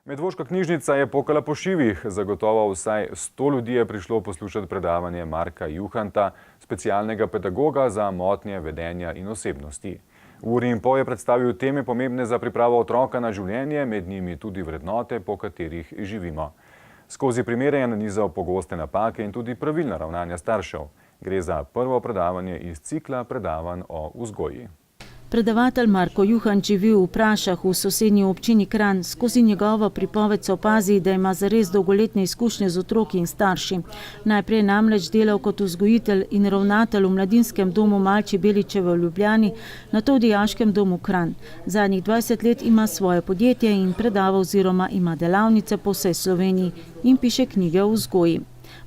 Medvoška knjižnica je pokala po šivih. Zagotovo vsaj 100 ljudi je prišlo poslušati predavanje Marka Juhanta, specialnega pedagoga za motnje vedenja in osebnosti. V uri in pol je predstavil teme pomembne za pripravo otroka na življenje, med njimi tudi vrednote, po katerih živimo. Skozi primere je nanizal pogoste napake in tudi pravilna ravnanja staršev. Gre za prvo predavanje iz cikla predavanj o vzgoji. Predavatelj Marko Juhant živi v Prašah v sosednji občini Kranj. Skozi njegovo pripoved se opazi, da ima zares dolgoletne izkušnje z otroki in starši. Najprej namreč delal kot vzgojitelj in ravnatelj v mladinskem domu Malči Beličeve v Ljubljani, nato v dijaškem domu Kranj. Zadnjih 20 let ima svoje podjetje in predava oziroma ima delavnice po vsej Sloveniji in piše knjige o vzgoji.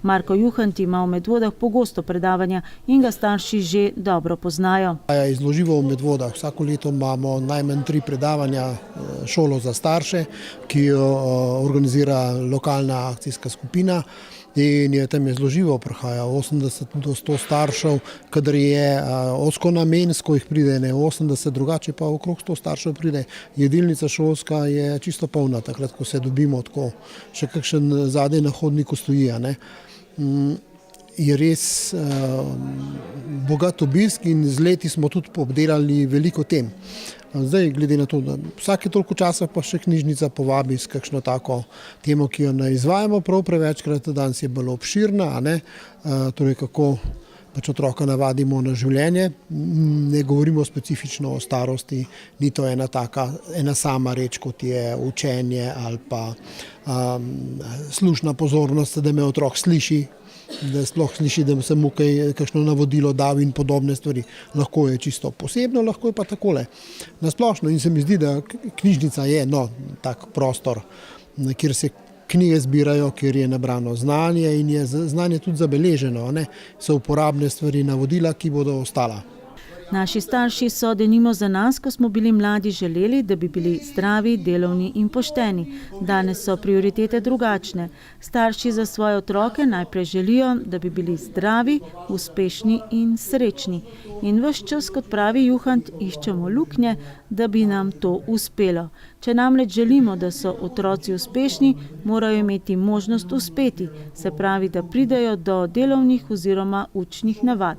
Marko Juhant ima v Medvodah pogosto predavanja in ga starši že dobro poznajo. Izloživo v Medvodah. Vsako leto imamo najmanj 3 predavanja šolo za starše, ki jo organizira lokalna akcijska skupina. In tam je zloživo, prihaja 80 do 100 staršev, kadar je osko namensko jih pride, ne 80, drugače pa okrog 100 staršev pride. Jedilnica šolska je čisto polna, takrat, ko se dobimo tako, še kakšen zadnji na hodniku stoji. Je res bogat obisk in z leti smo tudi obdelali veliko tem. Zdaj, glede na to, da vsake toliko časa pa še knjižnica povabi s kakšno tako temo, ki jo ne izvajamo prav prevečkrat, danes je bilo obširna, torej kako pač otroka navadimo na življenje. Ne govorimo specifično o starosti, ni to ena sama reč, kot je učenje ali pa slušna pozornost, da me otrok sliši, da sploh sliši, da se mu kakšno navodilo dal in podobne stvari. Lahko je čisto posebno, lahko je pa takole nasplošno. In se mi zdi, da knjižnica je tak prostor, kjer se knjige zbirajo, kjer je nabrano znanje in je znanje tudi zabeleženo. So uporabne stvari, navodila, ki bodo ostala. Naši starši so denimo za nas, ko smo bili mladi, želeli, da bi bili zdravi, delovni in pošteni. Danes so prioritete drugačne. Starši za svoje otroke najprej želijo, da bi bili zdravi, uspešni in srečni. In ves čas, kot pravi Juhant, iščemo luknje, da bi nam to uspelo. Če namreč želimo, da so otroci uspešni, morajo imeti možnost uspeti, se pravi, da pridejo do delovnih oziroma učnih navad.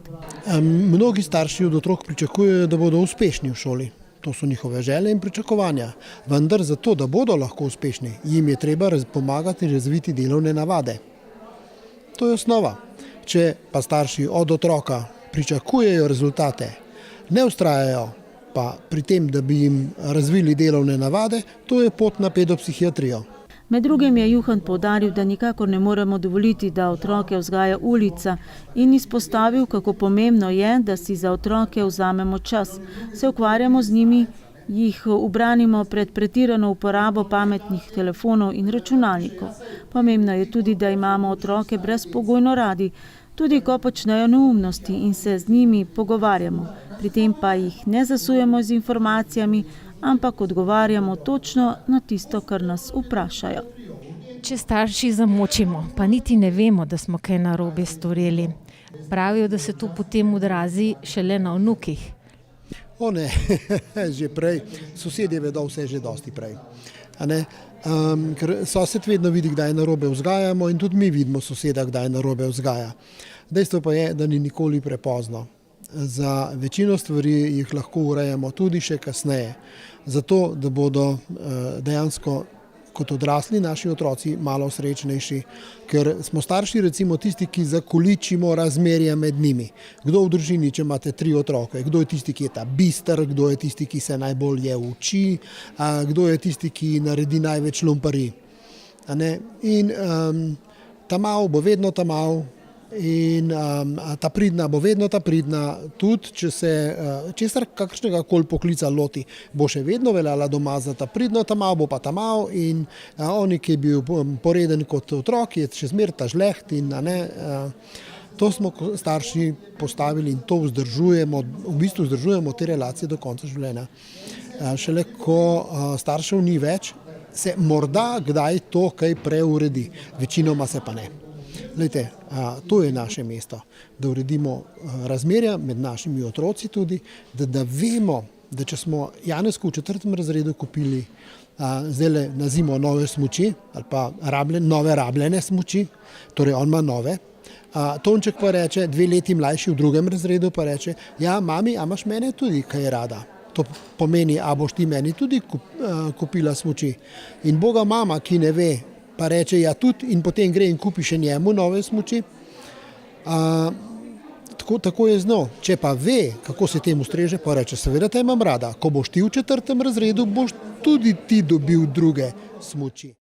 Mnogi starši od otrok pričakujejo, da bodo uspešni v šoli. To so njihove želje in pričakovanja. Vendar zato, da bodo lahko uspešni, jim je treba pomagati razviti delovne navade. To je osnova. Če pa starši od otroka pričakujejo rezultate, ne vztrajajo pa pri tem, da bi jim razvili delovne navade, to je pot na pedopsihiatrijo. Med drugim je Juhant poudaril, da nikakor ne moremo dovoliti, da otroke vzgaja ulica in izpostavil, kako pomembno je, da si za otroke vzamemo čas. Se ukvarjamo z njimi, jih ubranimo pred pretirano uporabo pametnih telefonov in računalnikov. Pomembno je tudi, da imamo otroke brezpogojno radi, tudi ko počnejo neumnosti in se z njimi pogovarjamo. Pri tem pa jih ne zasujemo z informacijami, ampak odgovarjamo točno na tisto, kar nas vprašajo. Če starši zamočimo, pa niti ne vemo, da smo kaj narobe storili. Pravijo, da se to potem odrazi šele na vnukih. O ne, že prej. Sosedje vedo vse že dosti prej. Ker sosed vedno vidi, kdaj narobe vzgajamo in tudi mi vidimo soseda, kdaj narobe vzgaja. Dejstvo pa je, da ni nikoli prepozno. Za večino stvari jih lahko urejamo tudi še kasneje. Zato, da bodo dejansko kot odrasli naši otroci malo srečnejši, ker smo starši recimo tisti, ki zakoličimo razmerja med njimi. Kdo v družini, če imate 3 otroke, kdo je tisti, ki je ta bister, kdo je tisti, ki se najbolje uči, kdo je tisti, ki naredi največ lumparij. In ta mal bo vedno ta mal, in ta pridna bo vedno ta pridna, tudi če se česar kakšnega koli poklica loti, bo še vedno veljala doma za ta pridno, ta mal bo pa ta mal in oni, ki je bil poreden kot otrok, je še zmer ta žleht in to smo starši postavili in to vzdržujemo, v bistvu vzdržujemo te relacije do konca življenja. Šele ko staršev ni več, se morda kdaj to kaj preuredi, večinoma se pa ne. Glejte, to je naše mesto, da uredimo razmerja med našimi otroci tudi, da vemo, da če smo Janezku v 4. razredu kupili zdaj na zimo nove smuči ali pa nove rabljene smuči, torej on ima nove, Tonček pa reče, 2 leti mlajši v 2. razredu, pa reče, ja, mami, a imaš mene tudi kaj rada? To pomeni, a boš ti meni tudi kupila smuči. In boga mama, ki ne ve, pa reče, ja tudi, in potem gre in kupi še njemu nove smuči. Tako je z njo. Če pa ve, kako se temu streže, pa reče, seveda te imam rada. Ko boš ti v 4. razredu, boš tudi ti dobil druge smuči.